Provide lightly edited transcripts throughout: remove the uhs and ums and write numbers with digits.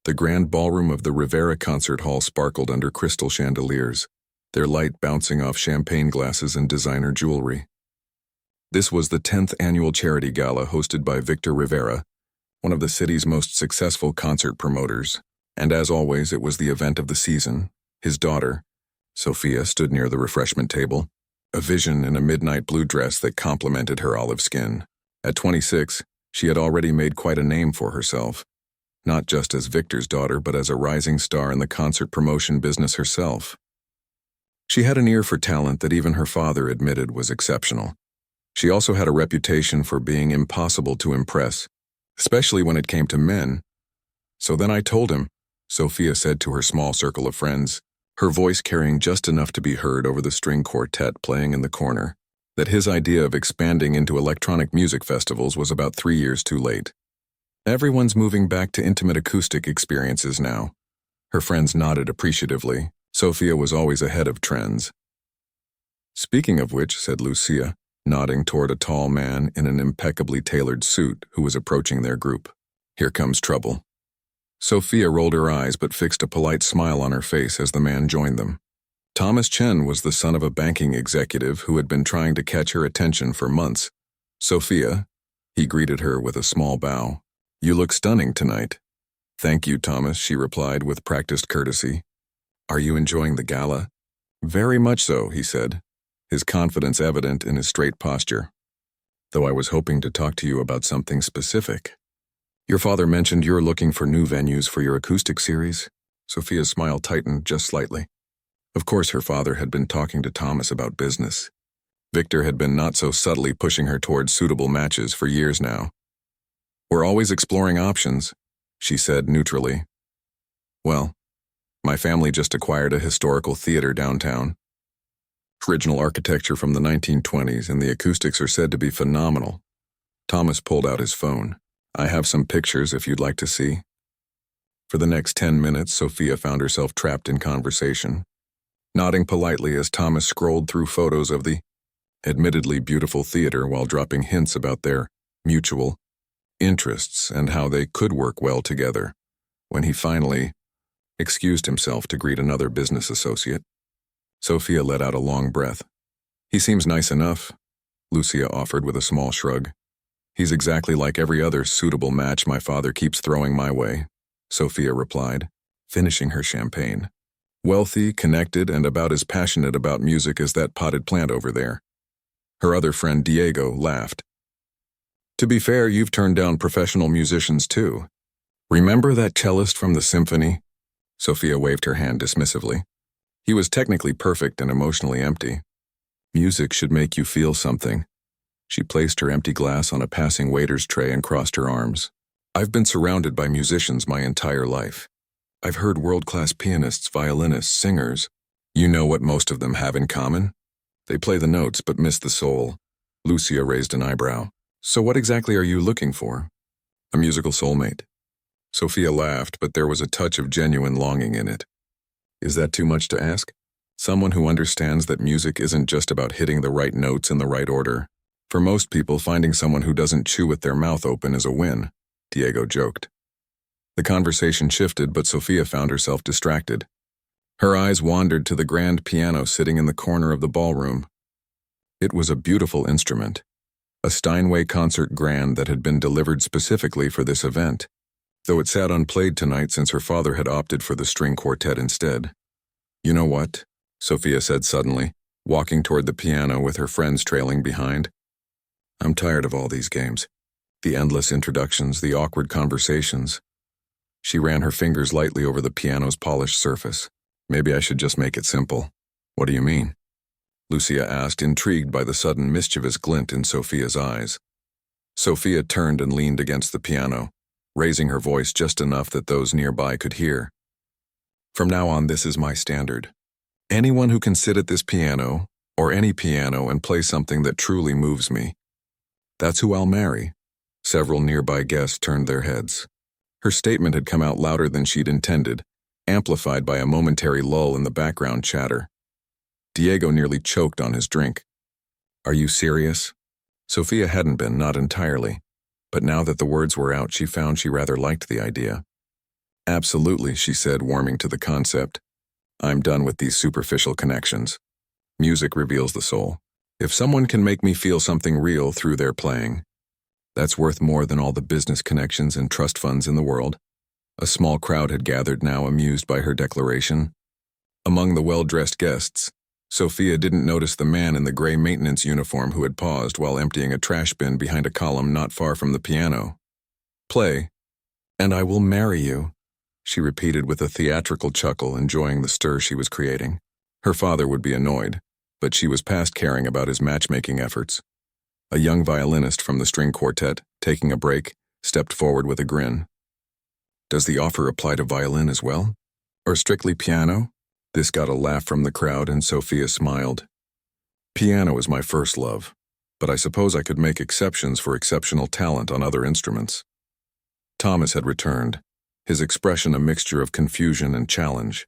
The grand ballroom of the Rivera Concert Hall sparkled under crystal chandeliers, their light bouncing off champagne glasses and designer jewelry. This was the 10th annual charity gala hosted by Victor Rivera, one of the city's most successful concert promoters, and as always, it was the event of the season. His daughter, Sophia, stood near the refreshment table, a vision in a midnight blue dress that complemented her olive skin. At 26, she had already made quite a name for herself, not just as Victor's daughter, but as a rising star in the concert promotion business herself. She had an ear for talent that even her father admitted was exceptional. She also had a reputation for being impossible to impress, especially when it came to men. So then I told him, Sophia said to her small circle of friends, her voice carrying just enough to be heard over the string quartet playing in the corner, that his idea of expanding into electronic music festivals was about 3 years too late. Everyone's moving back to intimate acoustic experiences now. Her friends nodded appreciatively. Sophia was always ahead of trends. Speaking of which, said Lucia, nodding toward a tall man in an impeccably tailored suit who was approaching their group. Here comes trouble. Sophia rolled her eyes but fixed a polite smile on her face as the man joined them. Thomas Chen was the son of a banking executive who had been trying to catch her attention for months. Sophia, he greeted her with a small bow. You look stunning tonight. Thank you, Thomas, she replied with practiced courtesy. Are you enjoying the gala? Very much so, he said, his confidence evident in his straight posture. Though I was hoping to talk to you about something specific. Your father mentioned you're looking for new venues for your acoustic series. Sophia's smile tightened just slightly. Of course, her father had been talking to Thomas about business. Victor had been not so subtly pushing her towards suitable matches for years now. We're always exploring options, she said neutrally. Well, my family just acquired a historical theater downtown. Original architecture from the 1920s, and the acoustics are said to be phenomenal. Thomas pulled out his phone. I have some pictures if you'd like to see. For the next 10 minutes, Sophia found herself trapped in conversation, nodding politely as Thomas scrolled through photos of the admittedly beautiful theater while dropping hints about their mutual interests and how they could work well together, when he finally excused himself to greet another business associate. Sophia let out a long breath. He seems nice enough, Lucia offered with a small shrug. He's exactly like every other suitable match my father keeps throwing my way, Sophia replied, finishing her champagne. Wealthy, connected, and about as passionate about music as that potted plant over there. Her other friend Diego laughed. To be fair, you've turned down professional musicians too. Remember that cellist from the symphony? Sophia waved her hand dismissively. He was technically perfect and emotionally empty. Music should make you feel something. She placed her empty glass on a passing waiter's tray and crossed her arms. I've been surrounded by musicians my entire life. I've heard world-class pianists, violinists, singers. You know what most of them have in common? They play the notes but miss the soul. Lucia raised an eyebrow. So what exactly are you looking for? A musical soulmate. Sophia laughed, but there was a touch of genuine longing in it. Is that too much to ask? Someone who understands that music isn't just about hitting the right notes in the right order. For most people, finding someone who doesn't chew with their mouth open is a win, Diego joked. The conversation shifted, but Sophia found herself distracted. Her eyes wandered to the grand piano sitting in the corner of the ballroom. It was a beautiful instrument, a Steinway concert grand that had been delivered specifically for this event, though it sat unplayed tonight since her father had opted for the string quartet instead. You know what? Sophia said suddenly, walking toward the piano with her friends trailing behind. I'm tired of all these games. The endless introductions, the awkward conversations. She ran her fingers lightly over the piano's polished surface. Maybe I should just make it simple. What do you mean? Lucia asked, intrigued by the sudden mischievous glint in Sophia's eyes. Sophia turned and leaned against the piano, raising her voice just enough that those nearby could hear. From now on, this is my standard. Anyone who can sit at this piano, or any piano, and play something that truly moves me, that's who I'll marry. Several nearby guests turned their heads. Her statement had come out louder than she'd intended, amplified by a momentary lull in the background chatter. Diego nearly choked on his drink. Are you serious? Sophia hadn't been, not entirely, but now that the words were out, she found she rather liked the idea. Absolutely, she said, warming to the concept. I'm done with these superficial connections. Music reveals the soul. If someone can make me feel something real through their playing, that's worth more than all the business connections and trust funds in the world. A small crowd had gathered now, amused by her declaration. Among the well-dressed guests, Sophia didn't notice the man in the gray maintenance uniform who had paused while emptying a trash bin behind a column not far from the piano. Play, and I will marry you, she repeated with a theatrical chuckle, enjoying the stir she was creating. Her father would be annoyed, but she was past caring about his matchmaking efforts. A young violinist from the string quartet, taking a break, stepped forward with a grin. Does the offer apply to violin as well? Or strictly piano? This got a laugh from the crowd, and Sophia smiled. Piano is my first love, but I suppose I could make exceptions for exceptional talent on other instruments. Thomas had returned, his expression a mixture of confusion and challenge.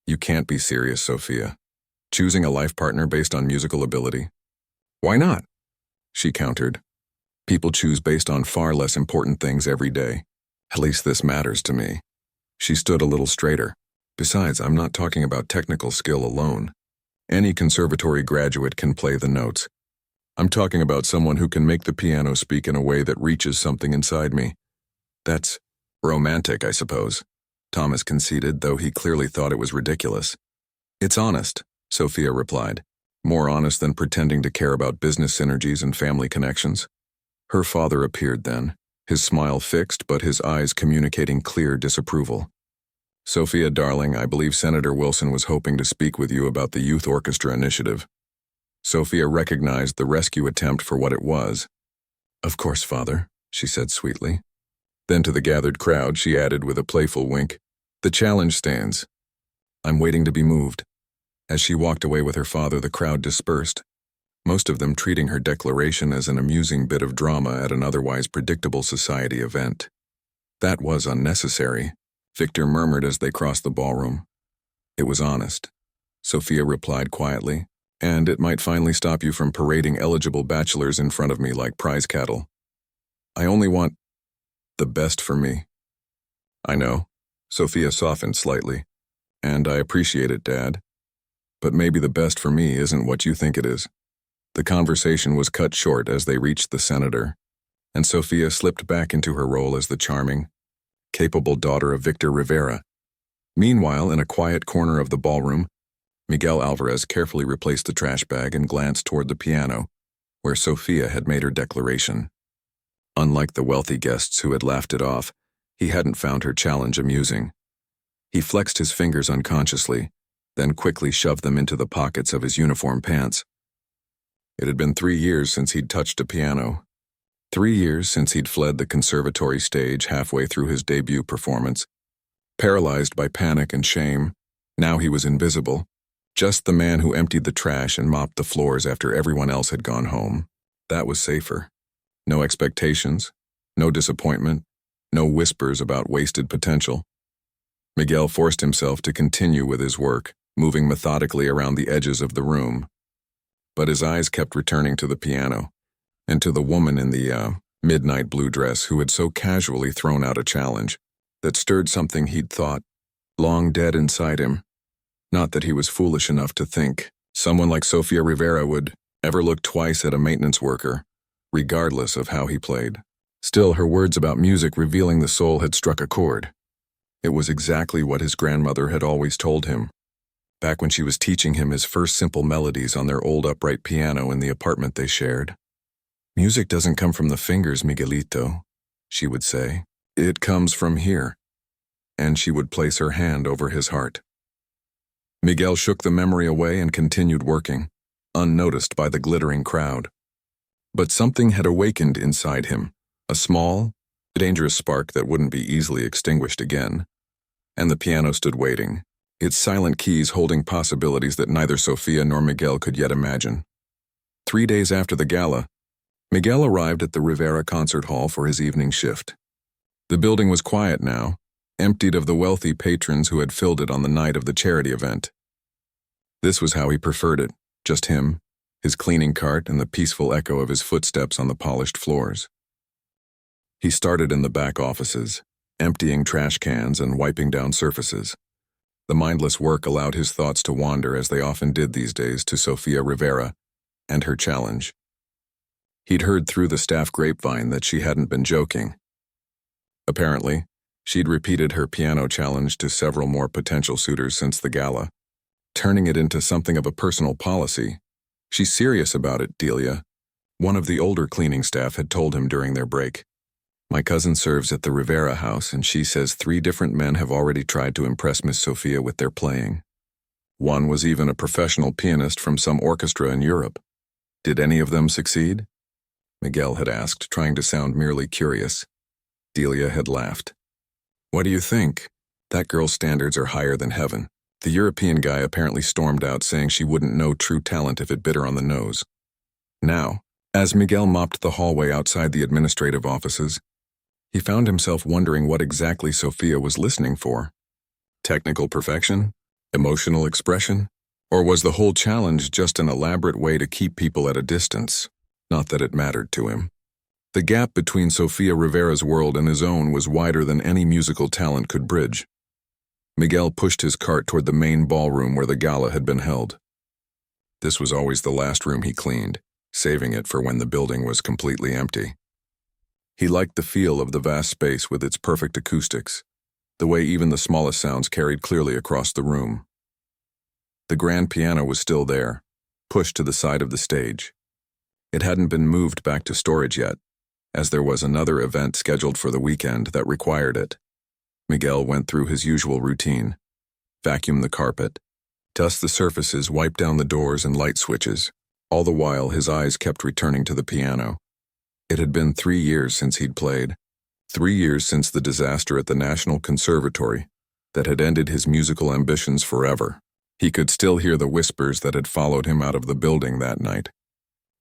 You can't be serious, Sophia. Choosing a life partner based on musical ability? Why not? She countered. People choose based on far less important things every day. At least this matters to me. She stood a little straighter. Besides, I'm not talking about technical skill alone. Any conservatory graduate can play the notes. I'm talking about someone who can make the piano speak in a way that reaches something inside me. That's romantic, I suppose, Thomas conceded, though he clearly thought it was ridiculous. It's honest, Sophia replied, more honest than pretending to care about business synergies and family connections. Her father appeared then, his smile fixed but his eyes communicating clear disapproval. Sophia, darling, I believe Senator Wilson was hoping to speak with you about the Youth Orchestra initiative. Sophia recognized the rescue attempt for what it was. Of course, father, she said sweetly. Then to the gathered crowd, she added with a playful wink, the challenge stands. I'm waiting to be moved. As she walked away with her father, the crowd dispersed, most of them treating her declaration as an amusing bit of drama at an otherwise predictable society event. That was unnecessary, Victor murmured as they crossed the ballroom. It was honest, Sophia replied quietly, and it might finally stop you from parading eligible bachelors in front of me like prize cattle. I only want the best for me. I know, Sophia softened slightly, and I appreciate it, Dad. But maybe the best for me isn't what you think it is. The conversation was cut short as they reached the senator, and Sophia slipped back into her role as the charming, capable daughter of Victor Rivera. Meanwhile, in a quiet corner of the ballroom, Miguel Alvarez carefully replaced the trash bag and glanced toward the piano, where Sophia had made her declaration. Unlike the wealthy guests who had laughed it off, he hadn't found her challenge amusing. He flexed his fingers unconsciously, then quickly shoved them into the pockets of his uniform pants. It had been 3 years since he'd touched a piano. 3 years since he'd fled the conservatory stage halfway through his debut performance. Paralyzed by panic and shame, now he was invisible, just the man who emptied the trash and mopped the floors after everyone else had gone home. That was safer. No expectations, no disappointment, no whispers about wasted potential. Miguel forced himself to continue with his work, moving methodically around the edges of the room. But his eyes kept returning to the piano, and to the woman in the midnight blue dress who had so casually thrown out a challenge that stirred something he'd thought long dead inside him. Not that he was foolish enough to think someone like Sofia Rivera would ever look twice at a maintenance worker, regardless of how he played. Still, her words about music revealing the soul had struck a chord. It was exactly what his grandmother had always told him, back when she was teaching him his first simple melodies on their old upright piano in the apartment they shared. Music doesn't come from the fingers, Miguelito, she would say. It comes from here. And she would place her hand over his heart. Miguel shook the memory away and continued working, unnoticed by the glittering crowd. But something had awakened inside him, a small, dangerous spark that wouldn't be easily extinguished again. And the piano stood waiting, its silent keys holding possibilities that neither Sophia nor Miguel could yet imagine. 3 days after the gala, Miguel arrived at the Rivera Concert Hall for his evening shift. The building was quiet now, emptied of the wealthy patrons who had filled it on the night of the charity event. This was how he preferred it, just him, his cleaning cart, and the peaceful echo of his footsteps on the polished floors. He started in the back offices, emptying trash cans and wiping down surfaces. The mindless work allowed his thoughts to wander, as they often did these days, to Sofia Rivera and her challenge. He'd heard through the staff grapevine that she hadn't been joking. Apparently, she'd repeated her piano challenge to several more potential suitors since the gala, turning it into something of a personal policy. "She's serious about it, Delia," one of the older cleaning staff had told him during their break. "My cousin serves at the Rivera house, and she says 3 different men have already tried to impress Miss Sofia with their playing. One was even a professional pianist from some orchestra in Europe. Did any of them succeed?" Miguel had asked, trying to sound merely curious. Delia had laughed. "What do you think? That girl's standards are higher than heaven." The European guy apparently stormed out, saying she wouldn't know true talent if it bit her on the nose. Now, as Miguel mopped the hallway outside the administrative offices, he found himself wondering what exactly Sofia was listening for. Technical perfection? Emotional expression? Or was the whole challenge just an elaborate way to keep people at a distance? Not that it mattered to him. The gap between Sofia Rivera's world and his own was wider than any musical talent could bridge. Miguel pushed his cart toward the main ballroom where the gala had been held. This was always the last room he cleaned, saving it for when the building was completely empty. He liked the feel of the vast space with its perfect acoustics, the way even the smallest sounds carried clearly across the room. The grand piano was still there, pushed to the side of the stage. It hadn't been moved back to storage yet, as there was another event scheduled for the weekend that required it. Miguel went through his usual routine: vacuum the carpet, dust the surfaces, wipe down the doors and light switches. All the while, his eyes kept returning to the piano. It had been 3 years since he'd played, 3 years since the disaster at the National Conservatory that had ended his musical ambitions forever. He could still hear the whispers that had followed him out of the building that night.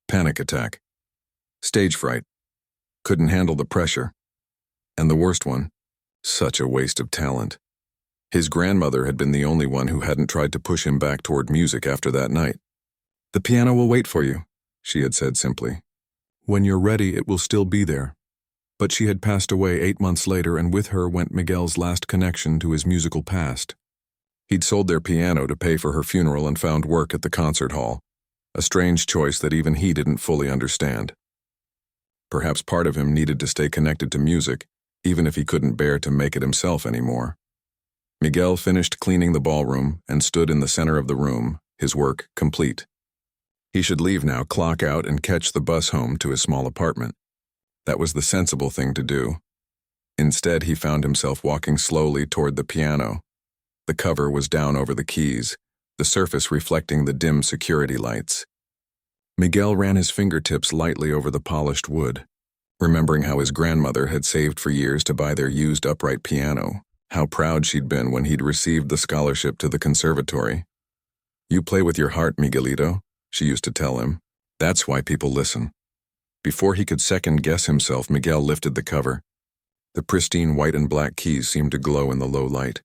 Panic attack. Stage fright. Couldn't handle the pressure. And the worst one, such a waste of talent. His grandmother had been the only one who hadn't tried to push him back toward music after that night. "The piano will wait for you," she had said simply. "When you're ready, it will still be there." But she had passed away 8 months later, and with her went Miguel's last connection to his musical past. He'd sold their piano to pay for her funeral and found work at the concert hall, a strange choice that even he didn't fully understand. Perhaps part of him needed to stay connected to music, even if he couldn't bear to make it himself anymore. Miguel finished cleaning the ballroom and stood in the center of the room, his work complete. He should leave now, clock out, and catch the bus home to his small apartment. That was the sensible thing to do. Instead, he found himself walking slowly toward the piano. The cover was down over the keys, the surface reflecting the dim security lights. Miguel ran his fingertips lightly over the polished wood, remembering how his grandmother had saved for years to buy their used upright piano, how proud she'd been when he'd received the scholarship to the conservatory. "You play with your heart, Miguelito," she used to tell him. "That's why people listen." Before he could second-guess himself, Miguel lifted the cover. The pristine white and black keys seemed to glow in the low light.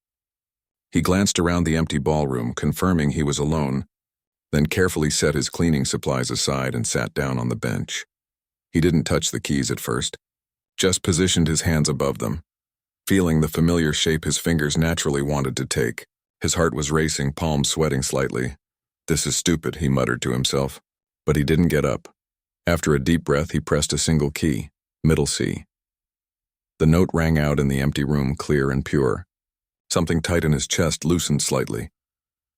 He glanced around the empty ballroom, confirming he was alone, then carefully set his cleaning supplies aside and sat down on the bench. He didn't touch the keys at first, just positioned his hands above them, feeling the familiar shape his fingers naturally wanted to take. His heart was racing, palms sweating slightly. "This is stupid," he muttered to himself, but he didn't get up. After a deep breath, he pressed a single key, middle C. The note rang out in the empty room, clear and pure. Something tight in his chest loosened slightly.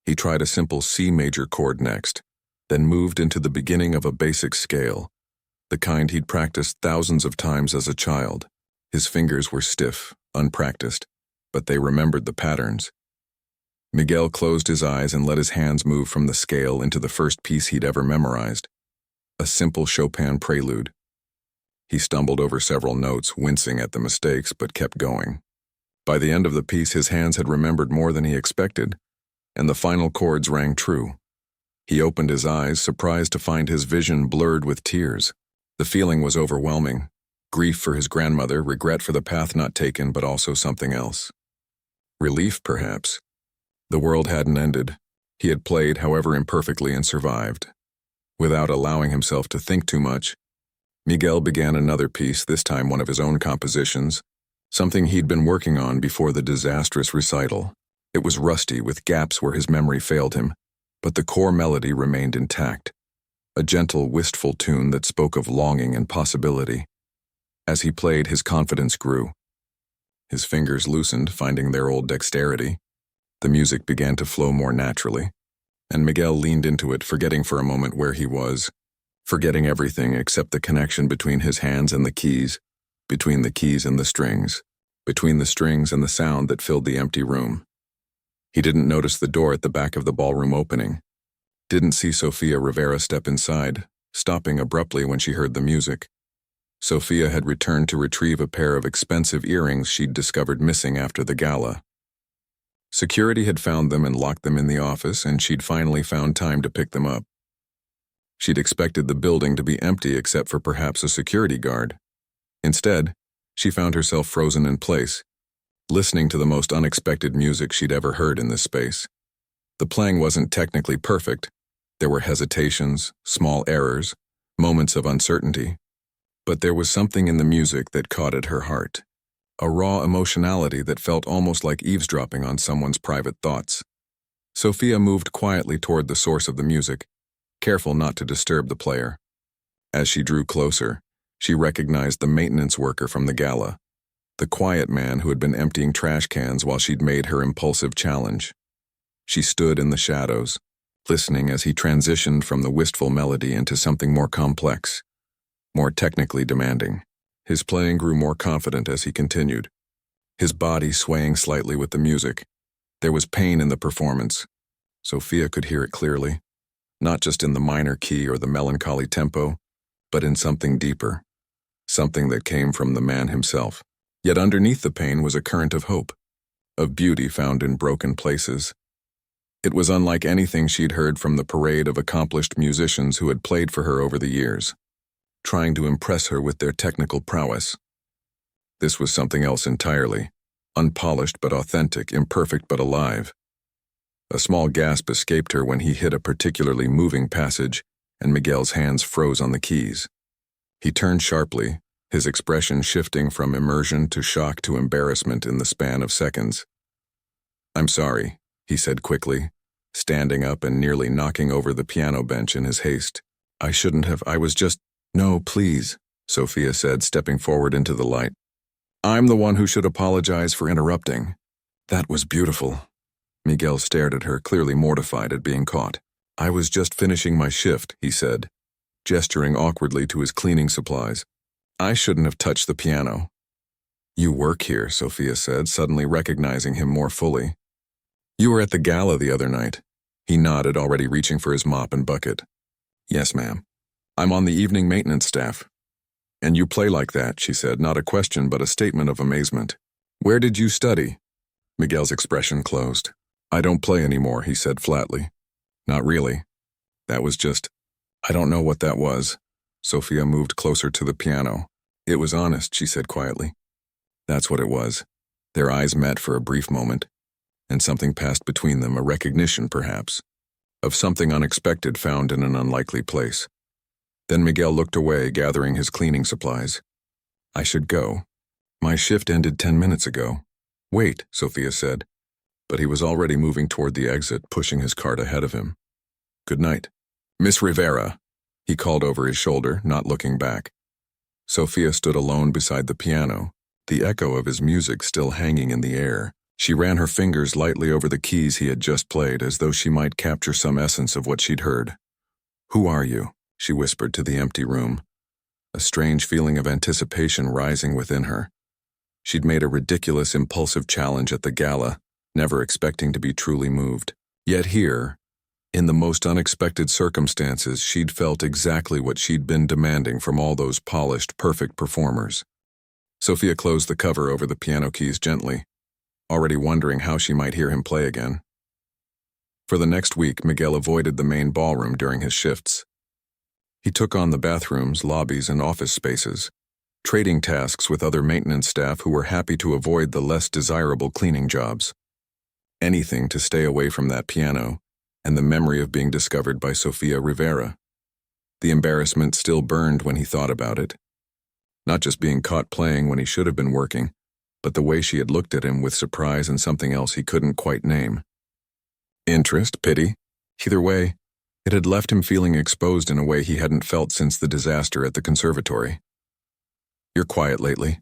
He tried a simple C major chord next, then moved into the beginning of a basic scale, the kind he'd practiced thousands of times as a child. His fingers were stiff, unpracticed, but they remembered the patterns. Miguel closed his eyes and let his hands move from the scale into the first piece he'd ever memorized, a simple Chopin prelude. He stumbled over several notes, wincing at the mistakes, but kept going. By the end of the piece, his hands had remembered more than he expected, and the final chords rang true. He opened his eyes, surprised to find his vision blurred with tears. The feeling was overwhelming. Grief for his grandmother, regret for the path not taken, but also something else. Relief, perhaps. The world hadn't ended. He had played, however imperfectly, and survived. Without allowing himself to think too much, Miguel began another piece, this time one of his own compositions, something he'd been working on before the disastrous recital. It was rusty, with gaps where his memory failed him, but the core melody remained intact, a gentle, wistful tune that spoke of longing and possibility. As he played, his confidence grew. His fingers loosened, finding their old dexterity. The music began to flow more naturally, and Miguel leaned into it, forgetting for a moment where he was, forgetting everything except the connection between his hands and the keys, between the keys and the strings, between the strings and the sound that filled the empty room. He didn't notice the door at the back of the ballroom opening, didn't see Sofia Rivera step inside, stopping abruptly when she heard the music. Sofia had returned to retrieve a pair of expensive earrings she'd discovered missing after the gala. Security had found them and locked them in the office, and she'd finally found time to pick them up. She'd expected the building to be empty except for perhaps a security guard. Instead, she found herself frozen in place, listening to the most unexpected music she'd ever heard in this space. The playing wasn't technically perfect. There were hesitations, small errors, moments of uncertainty. But there was something in the music that caught at her heart, a raw emotionality that felt almost like eavesdropping on someone's private thoughts. Sofia moved quietly toward the source of the music, careful not to disturb the player. As she drew closer, she recognized the maintenance worker from the gala, the quiet man who had been emptying trash cans while she'd made her impulsive challenge. She stood in the shadows, listening as he transitioned from the wistful melody into something more complex, more technically demanding. His playing grew more confident as he continued, his body swaying slightly with the music. There was pain in the performance. Sofia could hear it clearly, not just in the minor key or the melancholy tempo, but in something deeper, something that came from the man himself. Yet underneath the pain was a current of hope, of beauty found in broken places. It was unlike anything she'd heard from the parade of accomplished musicians who had played for her over the years, trying to impress her with their technical prowess. This was something else entirely, unpolished but authentic, imperfect but alive. A small gasp escaped her when he hit a particularly moving passage, and Miguel's hands froze on the keys. He turned sharply, his expression shifting from immersion to shock to embarrassment in the span of seconds. "I'm sorry," he said quickly, standing up and nearly knocking over the piano bench in his haste. "I shouldn't have, I was just—" "No, please," Sofia said, stepping forward into the light. "I'm the one who should apologize for interrupting. That was beautiful." Miguel stared at her, clearly mortified at being caught. "I was just finishing my shift," he said, gesturing awkwardly to his cleaning supplies. "I shouldn't have touched the piano." "You work here," Sofia said, suddenly recognizing him more fully. "You were at the gala the other night." He nodded, already reaching for his mop and bucket. "Yes, ma'am. I'm on the evening maintenance staff." "And you play like that," she said, not a question but a statement of amazement. "Where did you study?" Miguel's expression closed. "I don't play anymore," he said flatly. "Not really. That was just— I don't know what that was." Sofia moved closer to the piano. "It was honest," she said quietly. "That's what it was." Their eyes met for a brief moment, and something passed between them, a recognition, perhaps, of something unexpected found in an unlikely place. Then Miguel looked away, gathering his cleaning supplies. "I should go. My shift ended 10 minutes ago." "Wait," Sofia said, but he was already moving toward the exit, pushing his cart ahead of him. "Good night." "Miss Rivera," he called over his shoulder, not looking back. Sofia stood alone beside the piano, the echo of his music still hanging in the air. She ran her fingers lightly over the keys he had just played, as though she might capture some essence of what she'd heard. "Who are you?" she whispered to the empty room, a strange feeling of anticipation rising within her. She'd made a ridiculous, impulsive challenge at the gala, never expecting to be truly moved. Yet here, in the most unexpected circumstances, she'd felt exactly what she'd been demanding from all those polished, perfect performers. Sofia closed the cover over the piano keys gently, already wondering how she might hear him play again. For the next week, Miguel avoided the main ballroom during his shifts. He took on the bathrooms, lobbies, and office spaces, trading tasks with other maintenance staff who were happy to avoid the less desirable cleaning jobs. Anything to stay away from that piano and the memory of being discovered by Sofia Rivera. The embarrassment still burned when he thought about it. Not just being caught playing when he should have been working, but the way she had looked at him with surprise and something else he couldn't quite name. Interest, pity. Either way, it had left him feeling exposed in a way he hadn't felt since the disaster at the conservatory. "You're quiet lately,"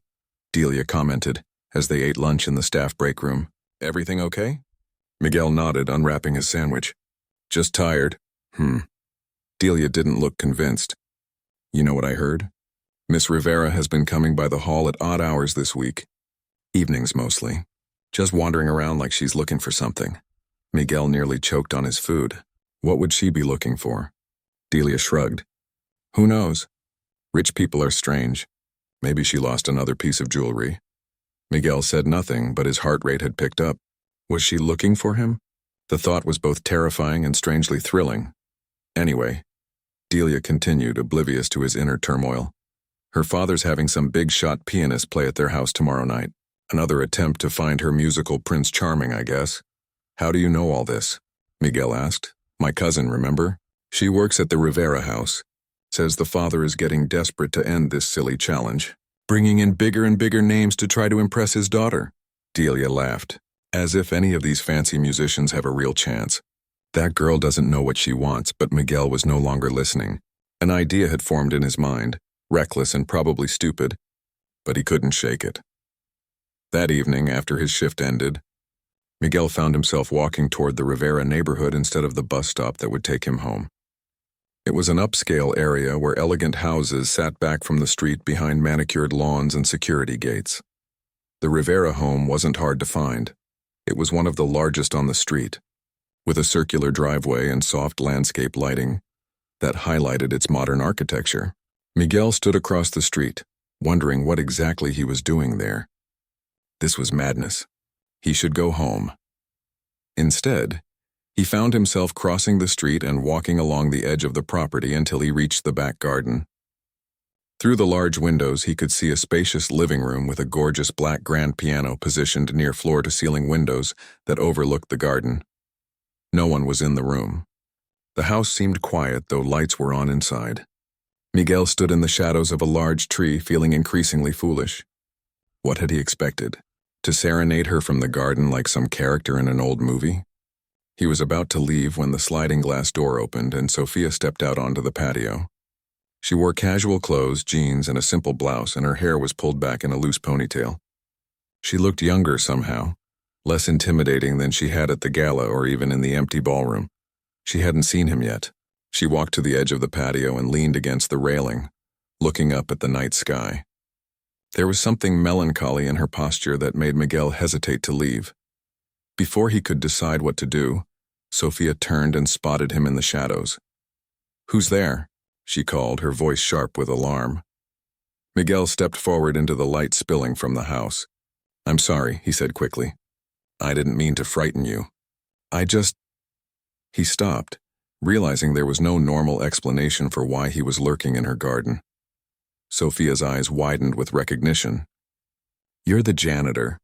Delia commented as they ate lunch in the staff break room. "Everything okay?" Miguel nodded, unwrapping his sandwich. "Just tired." Delia didn't look convinced. "You know what I heard? Miss Rivera has been coming by the hall at odd hours this week. Evenings mostly. Just wandering around like she's looking for something." Miguel nearly choked on his food. What would she be looking for? Delia shrugged. "Who knows? Rich people are strange. Maybe she lost another piece of jewelry." Miguel said nothing, but his heart rate had picked up. Was she looking for him? The thought was both terrifying and strangely thrilling. Anyway, Delia continued, oblivious to his inner turmoil. "Her father's having some big-shot pianist play at their house tomorrow night. Another attempt to find her musical Prince Charming, I guess." "How do you know all this?" Miguel asked. "My cousin, remember? She works at the Rivera house. Says the father is getting desperate to end this silly challenge, bringing in bigger and bigger names to try to impress his daughter." Delia laughed. "As if any of these fancy musicians have a real chance. That girl doesn't know what she wants," but Miguel was no longer listening. An idea had formed in his mind, reckless and probably stupid, but he couldn't shake it. That evening, after his shift ended, Miguel found himself walking toward the Rivera neighborhood instead of the bus stop that would take him home. It was an upscale area where elegant houses sat back from the street behind manicured lawns and security gates. The Rivera home wasn't hard to find. It was one of the largest on the street, with a circular driveway and soft landscape lighting that highlighted its modern architecture. Miguel stood across the street, wondering what exactly he was doing there. This was madness. He should go home. Instead, he found himself crossing the street and walking along the edge of the property until he reached the back garden. Through the large windows, he could see a spacious living room with a gorgeous black grand piano positioned near floor-to-ceiling windows that overlooked the garden. No one was in the room. The house seemed quiet, though lights were on inside. Miguel stood in the shadows of a large tree, feeling increasingly foolish. What had he expected? To serenade her from the garden like some character in an old movie? He was about to leave when the sliding glass door opened and Sophia stepped out onto the patio. She wore casual clothes, jeans, and a simple blouse, and her hair was pulled back in a loose ponytail. She looked younger somehow, less intimidating than she had at the gala or even in the empty ballroom. She hadn't seen him yet. She walked to the edge of the patio and leaned against the railing, looking up at the night sky. There was something melancholy in her posture that made Miguel hesitate to leave. Before he could decide what to do, Sophia turned and spotted him in the shadows. "Who's there?" she called, her voice sharp with alarm. Miguel stepped forward into the light spilling from the house. "I'm sorry," he said quickly. "I didn't mean to frighten you. He stopped, realizing there was no normal explanation for why he was lurking in her garden. Sophia's eyes widened with recognition. "You're the janitor,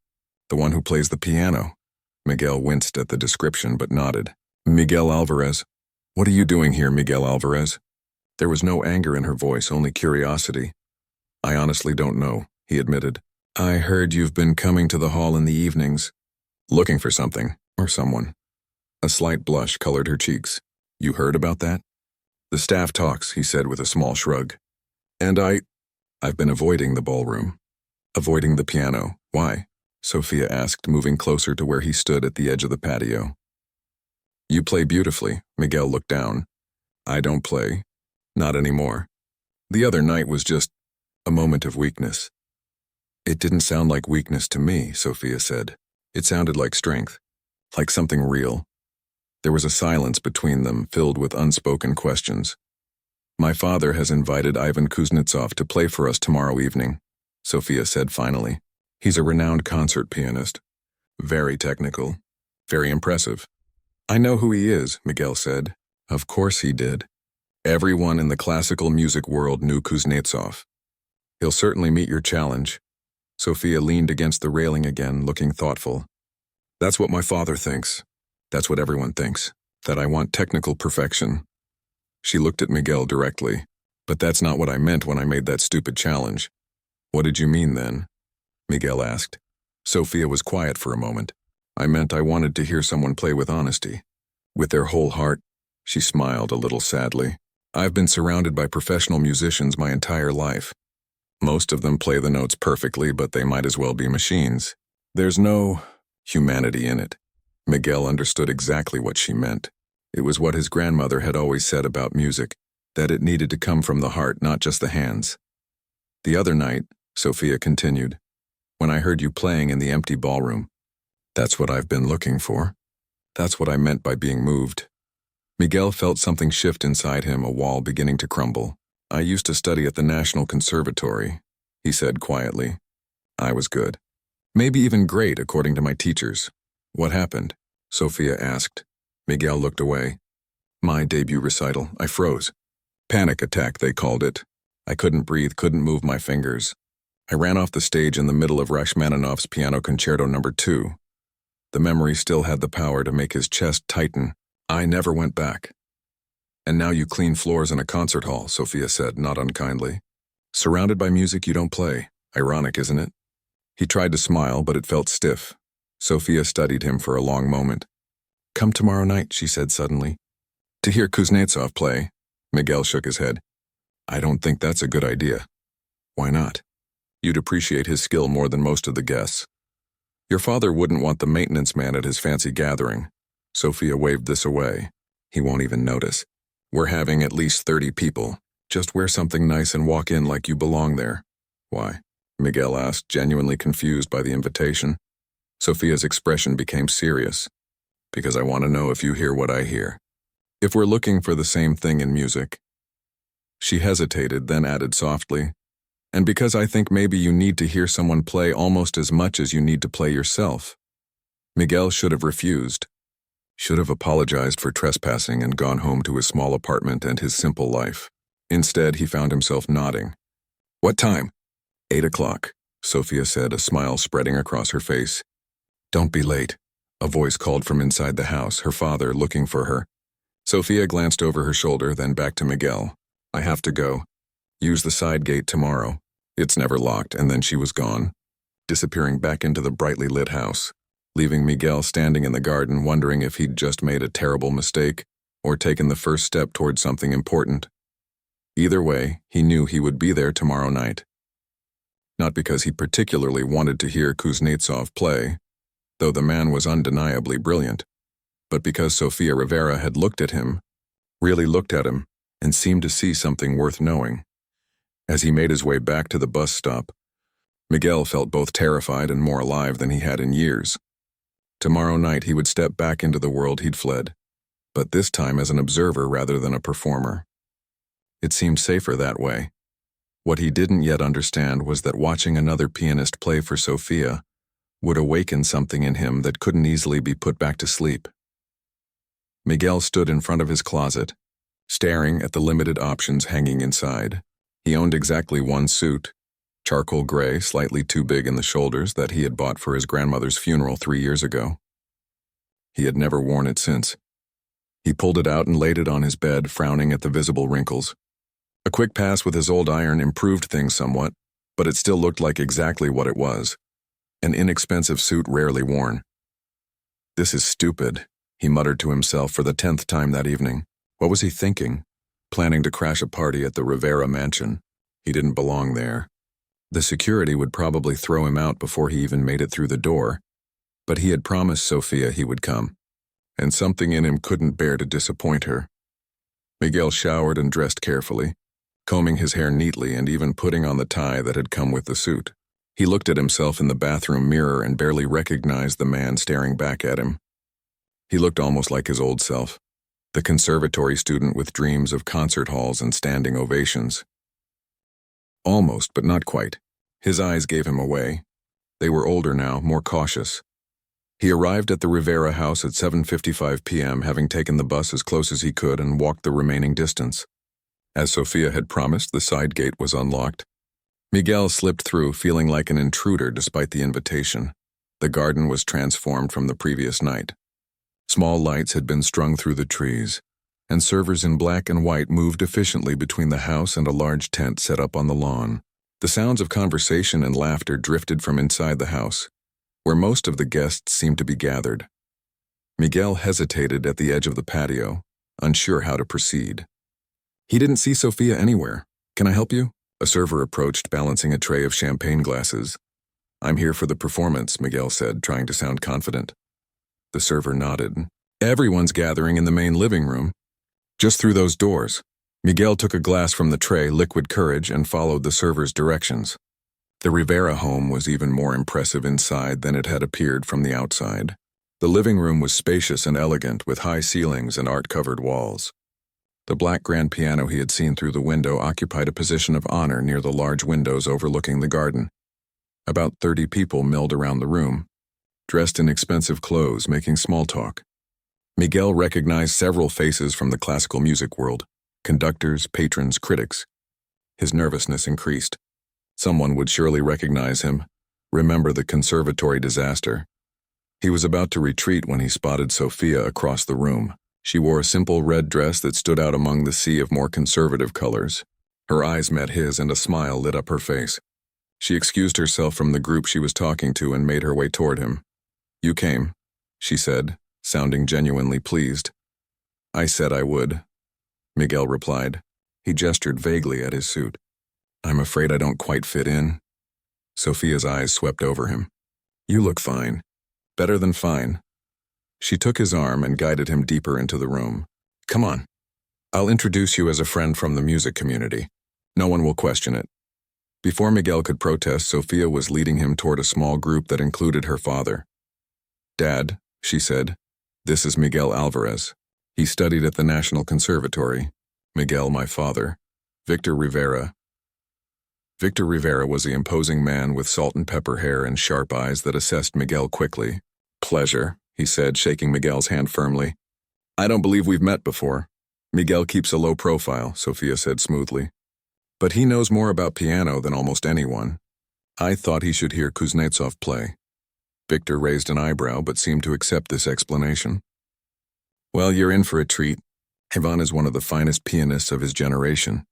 the one who plays the piano." Miguel winced at the description but nodded. "Miguel Alvarez. What are you doing here, Miguel Alvarez?" There was no anger in her voice, only curiosity. "I honestly don't know," he admitted. "I heard you've been coming to the hall in the evenings. Looking for something, or someone." A slight blush colored her cheeks. "You heard about that?" "The staff talks," he said with a small shrug. "And I've been avoiding the ballroom. Avoiding the piano. Why?" Sophia asked, moving closer to where he stood at the edge of the patio. "You play beautifully." Miguel looked down. "I don't play. Not anymore. The other night was just a moment of weakness." "It didn't sound like weakness to me," Sophia said. "It sounded like strength, like something real." There was a silence between them, filled with unspoken questions. "My father has invited Ivan Kuznetsov to play for us tomorrow evening," Sophia said finally. "He's a renowned concert pianist. Very technical. Very impressive." "I know who he is," Miguel said. Of course he did. Everyone in the classical music world knew Kuznetsov. "He'll certainly meet your challenge." Sophia leaned against the railing again, looking thoughtful. "That's what my father thinks. That's what everyone thinks. That I want technical perfection." She looked at Miguel directly. "But that's not what I meant when I made that stupid challenge." "What did you mean then?" Miguel asked. Sophia was quiet for a moment. I meant I wanted to hear someone play with honesty. With their whole heart. She smiled a little sadly. I've been surrounded by professional musicians my entire life. Most of them play the notes perfectly, but they might as well be machines. There's no humanity in it. Miguel understood exactly what she meant. It was what his grandmother had always said about music, that it needed to come from the heart, not just the hands. The other night, Sophia continued, when I heard you playing in the empty ballroom. That's what I've been looking for. That's what I meant by being moved. Miguel felt something shift inside him, a wall beginning to crumble. I used to study at the National Conservatory, he said quietly. I was good. Maybe even great, according to my teachers. What happened? Sophia asked. Miguel looked away. My debut recital, I froze. Panic attack, they called it. I couldn't breathe, couldn't move my fingers. I ran off the stage in the middle of Rachmaninoff's Piano Concerto No. 2. The memory still had the power to make his chest tighten. I never went back. And now you clean floors in a concert hall, Sophia said, not unkindly. Surrounded by music you don't play. Ironic, isn't it? He tried to smile, but it felt stiff. Sophia studied him for a long moment. Come tomorrow night, she said suddenly. To hear Kuznetsov play. Miguel shook his head. I don't think that's a good idea. Why not? You'd appreciate his skill more than most of the guests. Your father wouldn't want the maintenance man at his fancy gathering. Sophia waved this away. He won't even notice. We're having at least 30 people. Just wear something nice and walk in like you belong there. Why? Miguel asked, genuinely confused by the invitation. Sophia's expression became serious. Because I want to know if you hear what I hear. If we're looking for the same thing in music. She hesitated, then added softly, and because I think maybe you need to hear someone play almost as much as you need to play yourself. Miguel should have refused. Should have apologized for trespassing and gone home to his small apartment and his simple life. Instead, he found himself nodding. What time? 8 o'clock, Sophia said, a smile spreading across her face. Don't be late, a voice called from inside the house, her father looking for her. Sophia glanced over her shoulder, then back to Miguel. I have to go. Use the side gate tomorrow. It's never locked, and then she was gone, disappearing back into the brightly lit house, leaving Miguel standing in the garden wondering if he'd just made a terrible mistake or taken the first step toward something important. Either way, he knew he would be there tomorrow night. Not because he particularly wanted to hear Kuznetsov play, though the man was undeniably brilliant, but because Sofia Rivera had looked at him, really looked at him, and seemed to see something worth knowing. As he made his way back to the bus stop, Miguel felt both terrified and more alive than he had in years. Tomorrow night he would step back into the world he'd fled, but this time as an observer rather than a performer. It seemed safer that way. What he didn't yet understand was that watching another pianist play for Sophia would awaken something in him that couldn't easily be put back to sleep. Miguel stood in front of his closet, staring at the limited options hanging inside. He owned exactly one suit, charcoal gray, slightly too big in the shoulders, that he had bought for his grandmother's funeral 3 years ago. He had never worn it since. He pulled it out and laid it on his bed, frowning at the visible wrinkles. A quick pass with his old iron improved things somewhat, but it still looked like exactly what it was, an inexpensive suit rarely worn. This is stupid, he muttered to himself for the 10th time that evening. What was he thinking? Planning to crash a party at the Rivera mansion. He didn't belong there. The security would probably throw him out before he even made it through the door, but he had promised Sophia he would come, and something in him couldn't bear to disappoint her. Miguel showered and dressed carefully, combing his hair neatly and even putting on the tie that had come with the suit. He looked at himself in the bathroom mirror and barely recognized the man staring back at him. He looked almost like his old self, the conservatory student with dreams of concert halls and standing ovations. Almost, but not quite. His eyes gave him away. They were older now, more cautious. He arrived at the Rivera house at 7:55 p.m., having taken the bus as close as he could and walked the remaining distance. As Sophia had promised, the side gate was unlocked. Miguel slipped through, feeling like an intruder despite the invitation. The garden was transformed from the previous night. Small lights had been strung through the trees, and servers in black and white moved efficiently between the house and a large tent set up on the lawn. The sounds of conversation and laughter drifted from inside the house. where most of the guests seemed to be gathered. Miguel hesitated at the edge of the patio, unsure how to proceed. He didn't see Sofia anywhere. "Can I help you?" A server approached, balancing a tray of champagne glasses. "I'm here for the performance," Miguel said, trying to sound confident. The server nodded. "Everyone's gathering in the main living room. Just through those doors." Miguel took a glass from the tray, liquid courage, and followed the server's directions. The Rivera home was even more impressive inside than it had appeared from the outside. The living room was spacious and elegant, with high ceilings and art-covered walls. The black grand piano he had seen through the window occupied a position of honor near the large windows overlooking the garden. About 30 people milled around the room, dressed in expensive clothes, making small talk. Miguel recognized several faces from the classical music world: conductors, patrons, critics. His nervousness increased. Someone would surely recognize him, remember the conservatory disaster. He was about to retreat when he spotted Sofia across the room. She wore a simple red dress that stood out among the sea of more conservative colors. Her eyes met his and a smile lit up her face. She excused herself from the group she was talking to and made her way toward him. "You came," she said, sounding genuinely pleased. "I said I would," Miguel replied. He gestured vaguely at his suit. "I'm afraid I don't quite fit in." Sofia's eyes swept over him. "You look fine. Better than fine." She took his arm and guided him deeper into the room. "Come on. I'll introduce you as a friend from the music community. No one will question it." Before Miguel could protest, Sofia was leading him toward a small group that included her father. "Dad," she said, "this is Miguel Alvarez. He studied at the National Conservatory. Miguel, my father. Victor Rivera." Victor Rivera was the imposing man with salt and pepper hair and sharp eyes that assessed Miguel quickly. "Pleasure," he said, shaking Miguel's hand firmly. "I don't believe we've met before." "Miguel keeps a low profile," Sofia said smoothly. "But he knows more about piano than almost anyone. I thought he should hear Kuznetsov play." Victor raised an eyebrow but seemed to accept this explanation. "Well, you're in for a treat. Ivan is one of the finest pianists of his generation."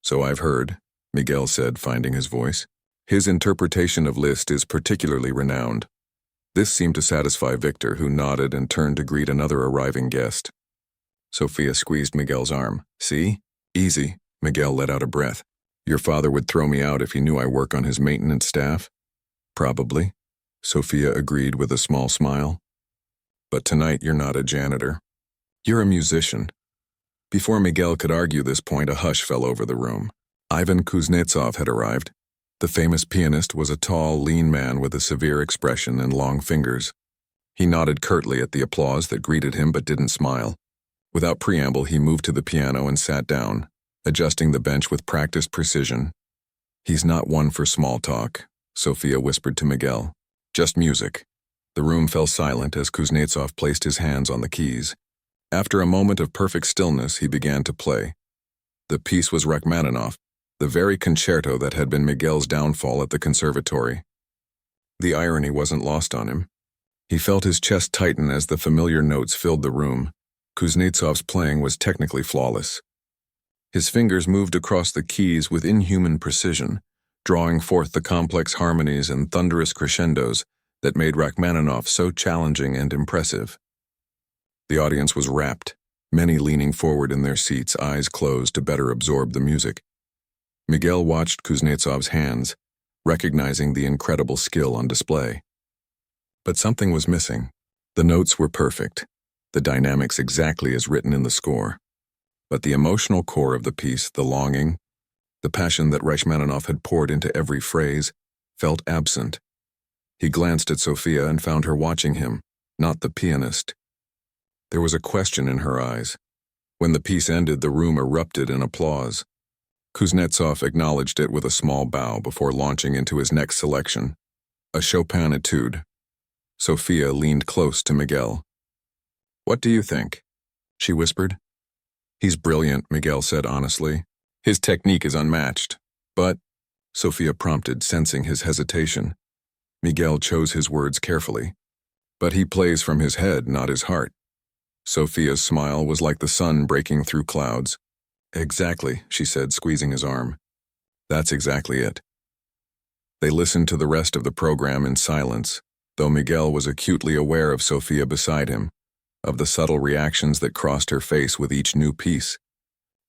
"So I've heard," Miguel said, finding his voice. "His interpretation of Liszt is particularly renowned." This seemed to satisfy Victor, who nodded and turned to greet another arriving guest. Sofia squeezed Miguel's arm. "See? Easy." Miguel let out a breath. "Your father would throw me out if he knew I work on his maintenance staff?" "Probably," Sofia agreed with a small smile. "But tonight you're not a janitor. You're a musician." Before Miguel could argue this point, a hush fell over the room. Ivan Kuznetsov had arrived. The famous pianist was a tall, lean man with a severe expression and long fingers. He nodded curtly at the applause that greeted him but didn't smile. Without preamble, he moved to the piano and sat down, adjusting the bench with practiced precision. "He's not one for small talk," Sofia whispered to Miguel. "Just music." The room fell silent as Kuznetsov placed his hands on the keys. After a moment of perfect stillness, he began to play. The piece was Rachmaninoff, the very concerto that had been Miguel's downfall at the conservatory. The irony wasn't lost on him. He felt his chest tighten as the familiar notes filled the room. Kuznetsov's playing was technically flawless. His fingers moved across the keys with inhuman precision, drawing forth the complex harmonies and thunderous crescendos that made Rachmaninoff so challenging and impressive. The audience was rapt, many leaning forward in their seats, eyes closed to better absorb the music. Miguel watched Kuznetsov's hands, recognizing the incredible skill on display. But something was missing. The notes were perfect, the dynamics exactly as written in the score. But the emotional core of the piece, the longing, the passion that Rachmaninoff had poured into every phrase, felt absent. He glanced at Sofia and found her watching him, not the pianist. There was a question in her eyes. When the piece ended, the room erupted in applause. Kuznetsov acknowledged it with a small bow before launching into his next selection, a Chopin etude. Sofia leaned close to Miguel. "What do you think?" she whispered. "He's brilliant," Miguel said honestly. "His technique is unmatched." "But," Sofia prompted, sensing his hesitation. Miguel chose his words carefully. "But he plays from his head, not his heart." Sofia's smile was like the sun breaking through clouds. "Exactly," she said, squeezing his arm. "That's exactly it." They listened to the rest of the program in silence, though Miguel was acutely aware of Sophia beside him, of the subtle reactions that crossed her face with each new piece.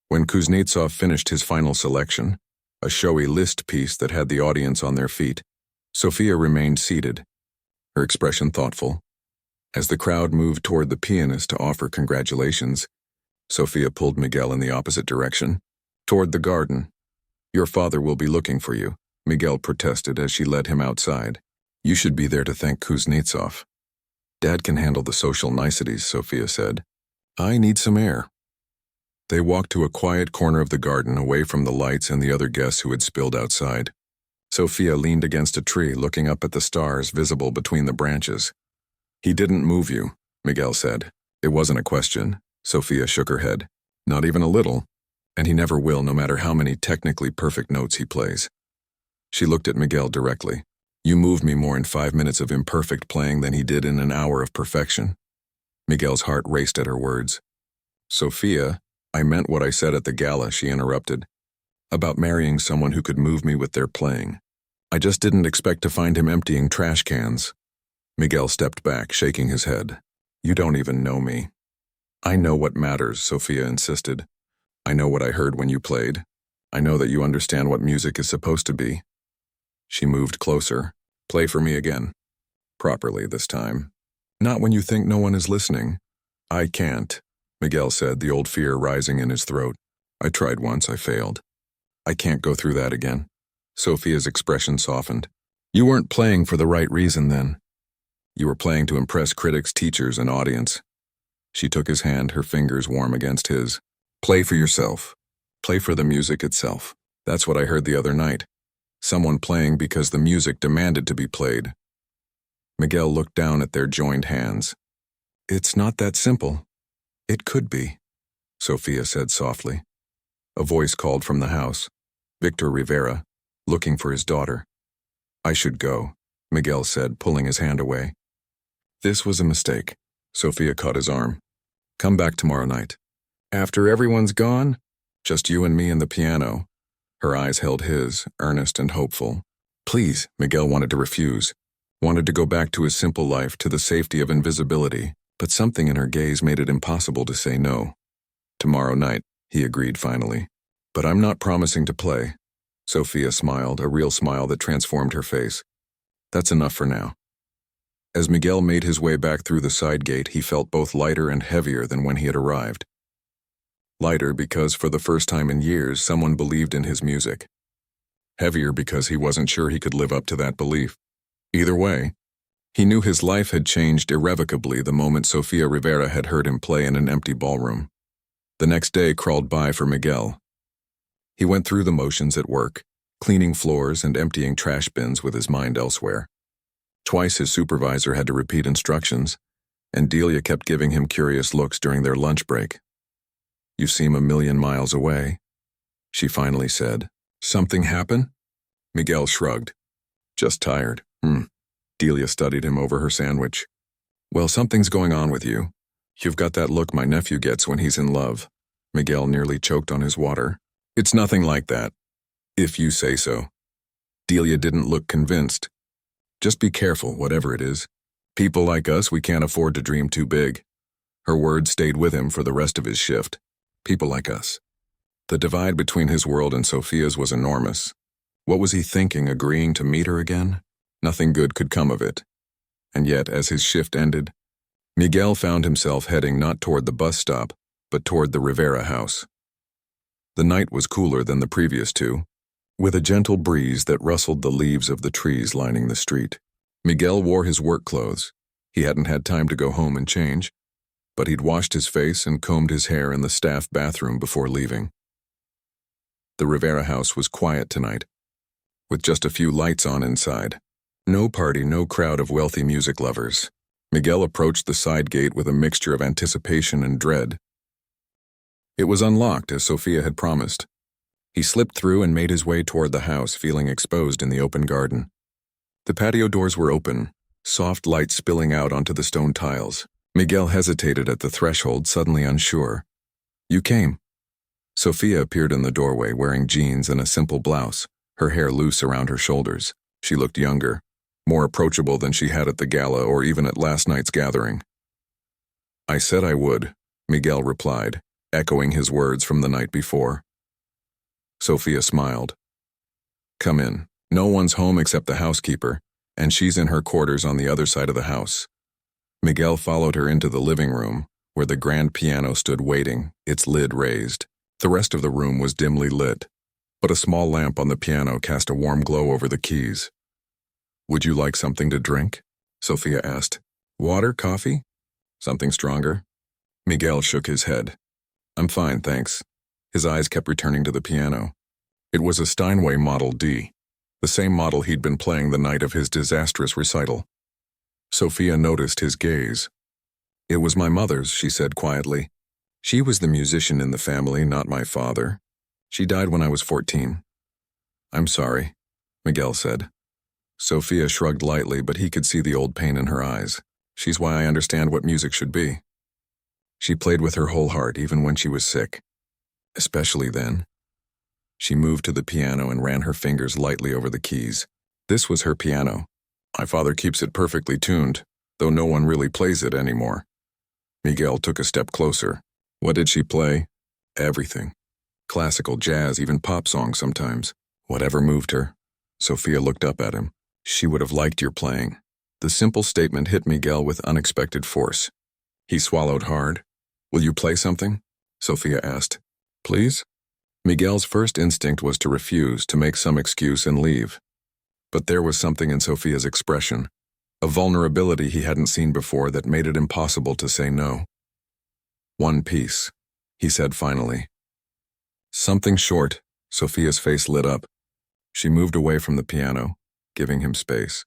When Kuznetsov finished his final selection, a showy Liszt piece that had the audience on their feet, Sophia remained seated, her expression thoughtful. As the crowd moved toward the pianist to offer congratulations, Sophia pulled Miguel in the opposite direction, toward the garden. "Your father will be looking for you," Miguel protested as she led him outside. "You should be there to thank Kuznetsov." "Dad can handle the social niceties," Sophia said. "I need some air." They walked to a quiet corner of the garden away from the lights and the other guests who had spilled outside. Sophia leaned against a tree looking up at the stars visible between the branches. "He didn't move you," Miguel said. "It wasn't a question." Sophia shook her head. "Not even a little. And he never will, no matter how many technically perfect notes he plays." She looked at Miguel directly. "You moved me more in 5 minutes of imperfect playing than he did in an hour of perfection." Miguel's heart raced at her words. "Sophia, I meant what I said at the gala," she interrupted, "about marrying someone who could move me with their playing. I just didn't expect to find him emptying trash cans." Miguel stepped back, shaking his head. "You don't even know me." "I know what matters," Sophia insisted. "I know what I heard when you played. I know that you understand what music is supposed to be." She moved closer. "Play for me again. Properly this time. Not when you think no one is listening." "I can't," Miguel said, the old fear rising in his throat. "I tried once, I failed. I can't go through that again." Sophia's expression softened. "You weren't playing for the right reason then. You were playing to impress critics, teachers, and audience." She took his hand, her fingers warm against his. "Play for yourself. Play for the music itself. That's what I heard the other night. Someone playing because the music demanded to be played." Miguel looked down at their joined hands. "It's not that simple." "It could be," Sophia said softly. A voice called from the house. Victor Rivera, looking for his daughter. "I should go," Miguel said, pulling his hand away. "This was a mistake." Sophia caught his arm. "Come back tomorrow night." "After everyone's gone?" "Just you and me and the piano." Her eyes held his, earnest and hopeful. "Please," Miguel wanted to refuse. Wanted to go back to his simple life, to the safety of invisibility, but something in her gaze made it impossible to say no. "Tomorrow night," he agreed finally. "But I'm not promising to play." Sophia smiled, a real smile that transformed her face. "That's enough for now." As Miguel made his way back through the side gate, he felt both lighter and heavier than when he had arrived. Lighter because, for the first time in years, someone believed in his music. Heavier because he wasn't sure he could live up to that belief. Either way, he knew his life had changed irrevocably the moment Sofia Rivera had heard him play in an empty ballroom. The next day crawled by for Miguel. He went through the motions at work, cleaning floors and emptying trash bins with his mind elsewhere. Twice his supervisor had to repeat instructions, and Delia kept giving him curious looks during their lunch break. "You seem a million miles away," she finally said. "Something happen?" Miguel shrugged. "Just tired." Delia studied him over her sandwich. "Well, something's going on with you. You've got that look my nephew gets when he's in love." Miguel nearly choked on his water. "It's nothing like that, if you say so." Delia didn't look convinced. "Just be careful, whatever it is. People like us, we can't afford to dream too big." Her words stayed with him for the rest of his shift. People like us. The divide between his world and Sophia's was enormous. What was he thinking, agreeing to meet her again? Nothing good could come of it. And yet, as his shift ended, Miguel found himself heading not toward the bus stop, but toward the Rivera house. The night was cooler than the previous two, with a gentle breeze that rustled the leaves of the trees lining the street. Miguel wore his work clothes. He hadn't had time to go home and change, but he'd washed his face and combed his hair in the staff bathroom before leaving. The Rivera house was quiet tonight, with just a few lights on inside. No party, no crowd of wealthy music lovers. Miguel approached the side gate with a mixture of anticipation and dread. It was unlocked, as Sophia had promised. He slipped through and made his way toward the house, feeling exposed in the open garden. The patio doors were open, soft light spilling out onto the stone tiles. Miguel hesitated at the threshold, suddenly unsure. "You came." Sophia appeared in the doorway, wearing jeans and a simple blouse, her hair loose around her shoulders. She looked younger, more approachable than she had at the gala or even at last night's gathering. "I said I would," Miguel replied, echoing his words from the night before. Sophia smiled. "Come in. No one's home except the housekeeper, and she's in her quarters on the other side of the house." Miguel followed her into the living room, where the grand piano stood waiting, its lid raised. The rest of the room was dimly lit, but a small lamp on the piano cast a warm glow over the keys. "Would you like something to drink?" Sophia asked. "Water, coffee? Something stronger?" Miguel shook his head. "I'm fine, thanks." His eyes kept returning to the piano. It was a Steinway Model D, the same model he'd been playing the night of his disastrous recital. Sophia noticed his gaze. "It was my mother's," she said quietly. "She was the musician in the family, not my father. She died when I was 14. "I'm sorry," Miguel said. Sophia shrugged lightly, but he could see the old pain in her eyes. "She's why I understand what music should be. She played with her whole heart, even when she was sick. Especially then." She moved to the piano and ran her fingers lightly over the keys. This was her piano. "My father keeps it perfectly tuned, though no one really plays it anymore." Miguel took a step closer. "What did she play?" "Everything. Classical, jazz, even pop songs sometimes. Whatever moved her." Sophia looked up at him. "She would have liked your playing." The simple statement hit Miguel with unexpected force. He swallowed hard. "Will you play something?" Sophia asked. "Please?" Miguel's first instinct was to refuse, to make some excuse and leave. But there was something in Sophia's expression, a vulnerability he hadn't seen before that made it impossible to say no. "One piece," he said finally. "Something short." Sophia's face lit up. She moved away from the piano, giving him space.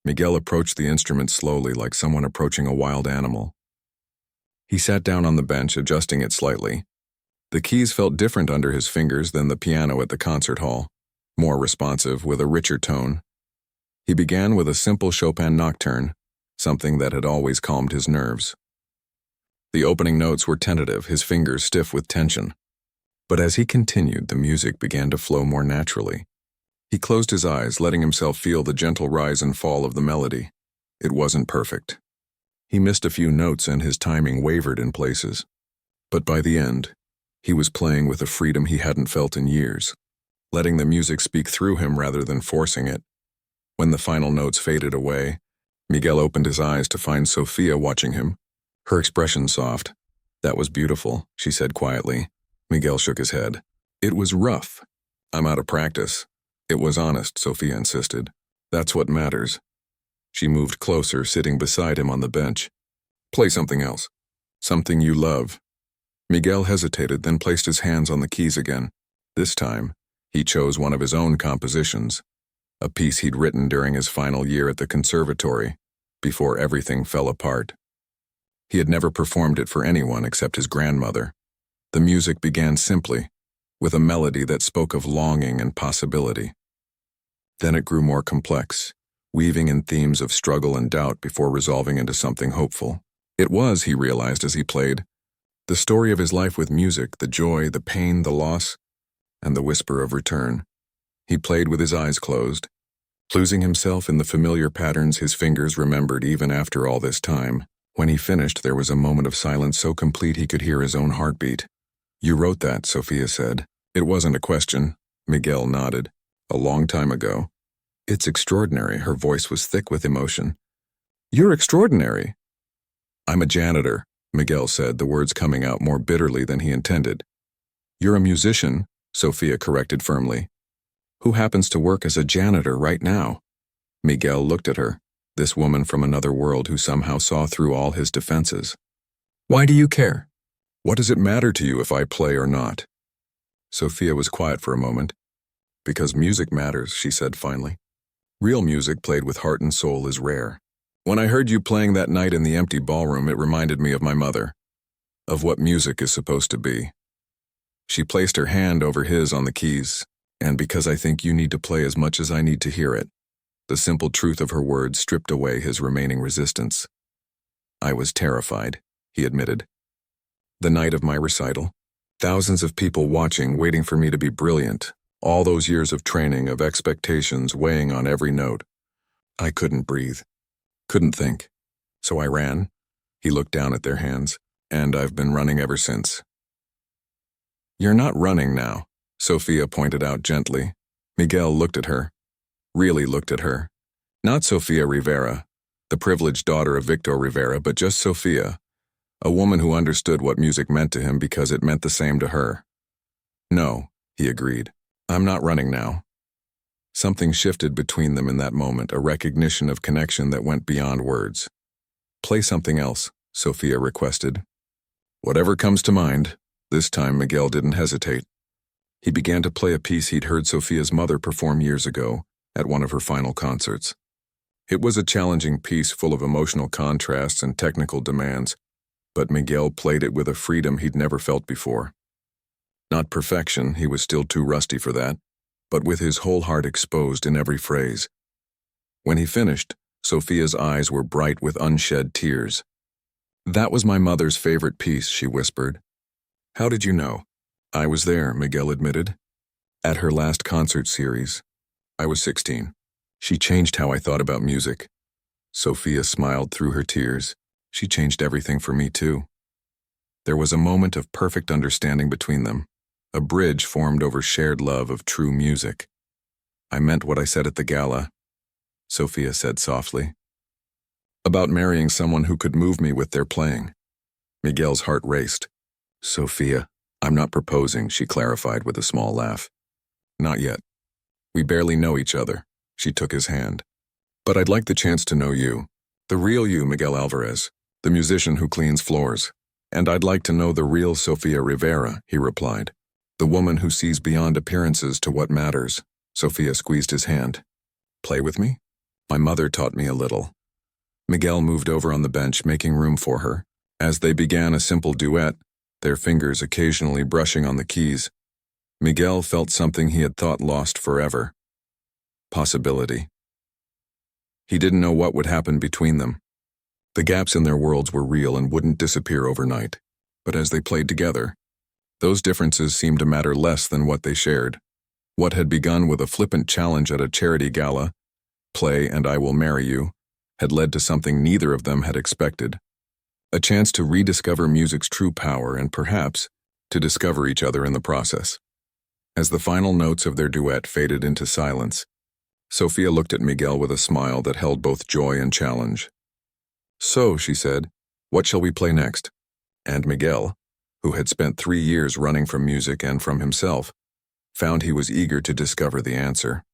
Miguel approached the instrument slowly, like someone approaching a wild animal. He sat down on the bench, adjusting it slightly. The keys felt different under his fingers than the piano at the concert hall, more responsive, with a richer tone. He began with a simple Chopin nocturne, something that had always calmed his nerves. The opening notes were tentative, his fingers stiff with tension. But as he continued, the music began to flow more naturally. He closed his eyes, letting himself feel the gentle rise and fall of the melody. It wasn't perfect. He missed a few notes and his timing wavered in places. But by the end, he was playing with a freedom he hadn't felt in years, letting the music speak through him rather than forcing it. When the final notes faded away, Miguel opened his eyes to find Sophia watching him, her expression soft. "That was beautiful," she said quietly. Miguel shook his head. "It was rough. I'm out of practice." "It was honest," Sophia insisted. "That's what matters." She moved closer, sitting beside him on the bench. "Play something else. Something you love." Miguel hesitated, then placed his hands on the keys again. This time, he chose one of his own compositions, a piece he'd written during his final year at the conservatory, before everything fell apart. He had never performed it for anyone except his grandmother. The music began simply, with a melody that spoke of longing and possibility. Then it grew more complex, weaving in themes of struggle and doubt before resolving into something hopeful. It was, he realized as he played, the story of his life with music, the joy, the pain, the loss, and the whisper of return. He played with his eyes closed, losing himself in the familiar patterns his fingers remembered even after all this time. When he finished, there was a moment of silence so complete he could hear his own heartbeat. "You wrote that," Sophia said. "It wasn't a question." Miguel nodded. "A long time ago." "It's extraordinary." Her voice was thick with emotion. "You're extraordinary." "I'm a janitor," Miguel said, the words coming out more bitterly than he intended. "You're a musician," Sophia corrected firmly. "Who happens to work as a janitor right now?" Miguel looked at her, this woman from another world who somehow saw through all his defenses. "Why do you care? What does it matter to you if I play or not?" Sophia was quiet for a moment. "Because music matters," she said finally. "Real music played with heart and soul is rare. When I heard you playing that night in the empty ballroom, it reminded me of my mother, of what music is supposed to be." She placed her hand over his on the keys. "And because I think you need to play as much as I need to hear it." The simple truth of her words stripped away his remaining resistance. "I was terrified," he admitted. "The night of my recital. Thousands of people watching, waiting for me to be brilliant. All those years of training, of expectations weighing on every note. I couldn't breathe, couldn't think. So I ran. He looked down at their hands, and I've been running ever since. You're not running now, Sophia pointed out gently. Miguel looked at her. Really looked at her. Not Sofia Rivera, the privileged daughter of Victor Rivera, but just Sophia, a woman who understood what music meant to him because it meant the same to her. No, he agreed. I'm not running now. Something shifted between them in that moment, a recognition of connection that went beyond words. Play something else, Sophia requested. Whatever comes to mind. This time Miguel didn't hesitate. He began to play a piece he'd heard Sophia's mother perform years ago at one of her final concerts. It was a challenging piece full of emotional contrasts and technical demands, but Miguel played it with a freedom he'd never felt before. Not perfection, he was still too rusty for that, but with his whole heart exposed in every phrase. When he finished, Sophia's eyes were bright with unshed tears. That was my mother's favorite piece, she whispered. How did you know? I was there, Miguel admitted. At her last concert series. I was 16. She changed how I thought about music. Sophia smiled through her tears. She changed everything for me too. There was a moment of perfect understanding between them, a bridge formed over shared love of true music. I meant what I said at the gala, Sophia said softly. About marrying someone who could move me with their playing. Miguel's heart raced. Sophia, I'm not proposing, she clarified with a small laugh. Not yet. We barely know each other. She took his hand. But I'd like the chance to know you. The real you, Miguel Alvarez, the musician who cleans floors. And I'd like to know the real Sofia Rivera, he replied. The woman who sees beyond appearances to what matters. Sophia squeezed his hand. Play with me? My mother taught me a little. Miguel moved over on the bench, making room for her. As they began a simple duet, their fingers occasionally brushing on the keys, Miguel felt something he had thought lost forever. Possibility. He didn't know what would happen between them. The gaps in their worlds were real and wouldn't disappear overnight. But as they played together, those differences seemed to matter less than what they shared. What had begun with a flippant challenge at a charity gala, play and I will marry you, had led to something neither of them had expected. A chance to rediscover music's true power and perhaps to discover each other in the process. As the final notes of their duet faded into silence, Sophia looked at Miguel with a smile that held both joy and challenge. So, she said, what shall we play next? And Miguel, who had spent 3 years running from music and from himself, found he was eager to discover the answer.